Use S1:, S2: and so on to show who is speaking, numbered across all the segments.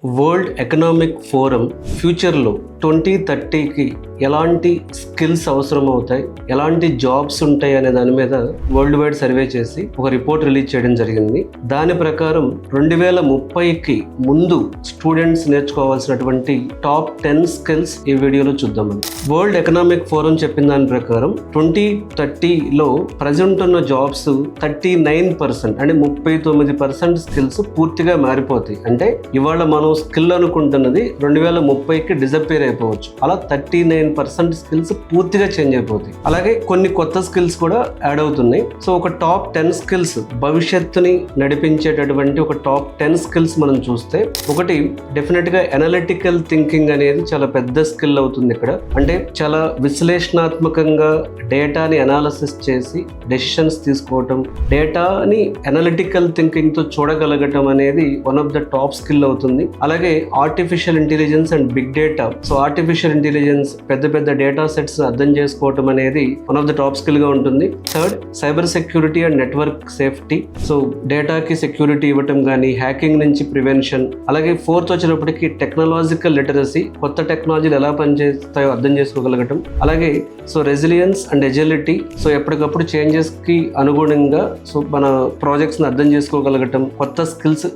S1: World economic forum ఫ్యూచర్లో 2030కి ఎలాంటి skills అవసరం అవుతాయి, ఎలాంటి జాబ్స్ ఉంటాయి అనే దాని మీద వరల్డ్ వైడ్ సర్వే చేసి ఒక రిపోర్ట్ రిలీజ్ చేయడం జరిగింది. దాని ప్రకారం 2030కి ముందు స్టూడెంట్స్ నేర్చుకోవాల్సినటువంటి టాప్ 10 స్కిల్స్ ఈ వీడియోలో చూద్దాం. వరల్డ్ ఎకనామిక్ ఫోరం చెప్పిన దాని ప్రకారం 2030లో ప్రజెంట్ ఉన్న జాబ్స్ 39% అంటే 39% స్కిల్స్ పూర్తిగా మారిపోతాయి. అంటే ఇవాళ మనం స్కిల్ అనుకుంటున్నది 2030కి డిసప్పేర్ అయిపోవచ్చు. అలా 39% స్కిల్స్ పూర్తిగా చేంజ్ అయిపోతాయి. అలాగే కొన్ని కొత్త స్కిల్స్ కూడా యాడ్ అవుతున్నాయి. సో ఒక టాప్ 10 స్కిల్స్, భవిష్యత్తుని నడిపించేటటువంటి ఒక టాప్ 10 స్కిల్స్ మనం చూస్తే, ఒకటి డెఫినెట్గా అనలిటికల్ థింకింగ్ అనేది చాలా పెద్ద స్కిల్ అవుతుంది ఇక్కడ. అంటే చాలా విశ్లేషణాత్మకంగా డేటాని అనాలిసిస్ చేసి డెసిషన్స్ తీసుకోవటం, డేటాని అనలిటికల్ థింకింగ్తో చూడగలగటం అనేది one of the top skill అవుతుంది. అలాగే artificial intelligence and big data. So artificial intelligence, పెద్ద డేటా సెట్స్ అర్థం చేసుకోవటం అనేది one of the top skill గా ఉంటుంది. Third, cyber security and network safety. So డేటాకి సెక్యూరిటీ ఇవ్వటం కానీ, హ్యాకింగ్ నుంచి ప్రివెన్షన్. అలాగే ఫోర్త్ వచ్చేటప్పటికి టెక్నాలజికల్ లిటరసీ, కొత్త టెక్నాలజీలు ఎలా పనిచేస్తాయో అర్థం చేసుకోగలగటం. అలాగే so resilience and agility. So ఎప్పటికప్పుడు చేంజెస్ కి అనుగుణంగా సో మన ప్రాజెక్ట్స్ ని అర్థం చేసుకోగలగటం, కొత్త స్కిల్స్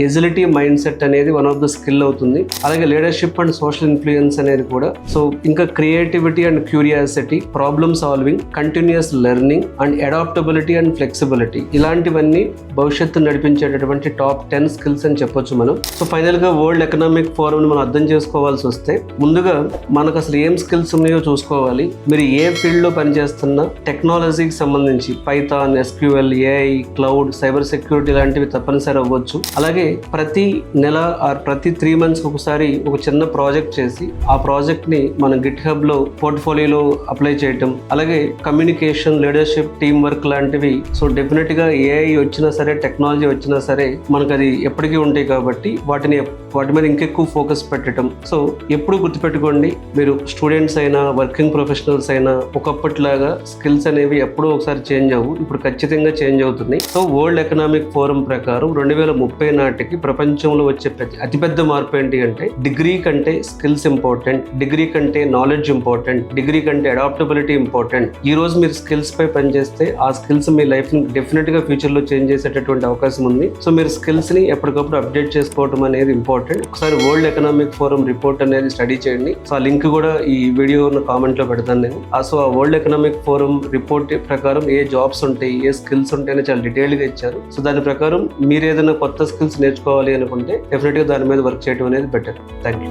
S1: ఎజిలిటీ మైండ్ సెట్ అనేది వన్ ఆఫ్ ద స్కిల్ అవుతుంది. అలాగే లీడర్షిప్ అండ్ సోషల్ ఇన్ఫ్లుయెన్స్ అనేది కూడా. సో ఇంకా creativity and curiosity, problem solving, continuous learning and adaptability and flexibility. ఇలాంటివన్నీ భవిష్యత్తు నడిపించేటటువంటి టాప్ 10 స్కిల్స్ అని చెప్పొచ్చు మనం. సో ఫైనల్ గా వరల్డ్ ఎకనామిక్ ఫోరం మనం అర్థం చేసుకోవాల్సి వస్తే, ముందుగా మనకు అసలు ఏం స్కిల్స్ ఉన్నాయో చూసుకోవాలి. మీరు ఏ ఫీల్డ్ లో పనిచేస్తున్నా టెక్నాలజీకి సంబంధించి Python, SQL, AI, cloud, cyber security లాంటివి తప్పనిసరి అవ్వచ్చు. అలాగే ప్రతి నెల ఆర్ ప్రతి 3 months ఒకసారి ఒక చిన్న ప్రాజెక్ట్ చేసి ఆ ప్రాజెక్ట్ ని మన గిట్ హబ్ లో పోర్ట్ఫోలియోలో అప్లై చేయటం. అలాగే కమ్యూనికేషన్, లీడర్షిప్, టీమ్ వర్క్ లాంటివి. సో డెఫినెట్ గా ఏఐ వచ్చినా సరే, టెక్నాలజీ వచ్చినా సరే మనకు అది ఎప్పటికీ ఉంటాయి కాబట్టి వాటి మీద ఇంకెక్కువ ఫోకస్ పెట్టడం. సో ఎప్పుడు గుర్తుపెట్టుకోండి, మీరు స్టూడెంట్స్ అయినా వర్కింగ్ ప్రొఫెషనల్స్ అయినా ఒకప్పటిలాగా స్కిల్స్ అనేవి ఎప్పుడూ ఒకసారి చేంజ్ అవ్వు, ఇప్పుడు ఖచ్చితంగా చేంజ్ అవుతున్నాయి. సో వరల్డ్ ఎకనామిక్ ఫోరం ప్రకారం 2030 నాటికి ప్రపంచంలో వచ్చే అతిపెద్ద మార్పు ఏంటి అంటే, డిగ్రీ కంటే స్కిల్స్ ఇంపార్టెంట్, డిగ్రీ కంటే నాలెడ్జ్ ఇంపార్టెంట్, డిగ్రీ కంటే అడాప్టబిలిటీ ఇంపార్టెంట్. ఈ రోజు మీరు స్కిల్స్ పై పనిచేస్తే ఆ స్కిల్స్ మీ లైఫ్ ని డెఫినెట్ గా ఫ్యూచర్ లో చేంజ్ చేసేటటువంటి అవకాశం ఉంది. సో మీరు స్కిల్స్ ని ఎప్పటికప్పుడు అప్డేట్ చేసుకోవడం అనేది ఇంపార్టెంట్. ఒకసారి వరల్డ్ ఎకనామిక్ ఫోరం రిపోర్ట్ అనేది స్టడీ చేయండి. సో ఆ లింక్ కూడా ఈ వీడియో కామెంట్ లో పెడతాను నేను. సో ఆ వరల్డ్ ఎకనామిక్ ఫోరం రిపోర్ట్ ప్రకారం ఏ జాబ్స్ ఉంటాయి, ఏ స్కిల్స్ ఉంటాయని చాలా డీటెయిల్ గా ఇచ్చారు. సో దాని ప్రకారం మీరు ఏదైనా కొత్త స్కిల్స్ నేర్చుకోవాలి అనుకుంటే డెఫినెట్ గా దాని మీద వర్క్ చేయడం అనేది బెటర్. Thank you.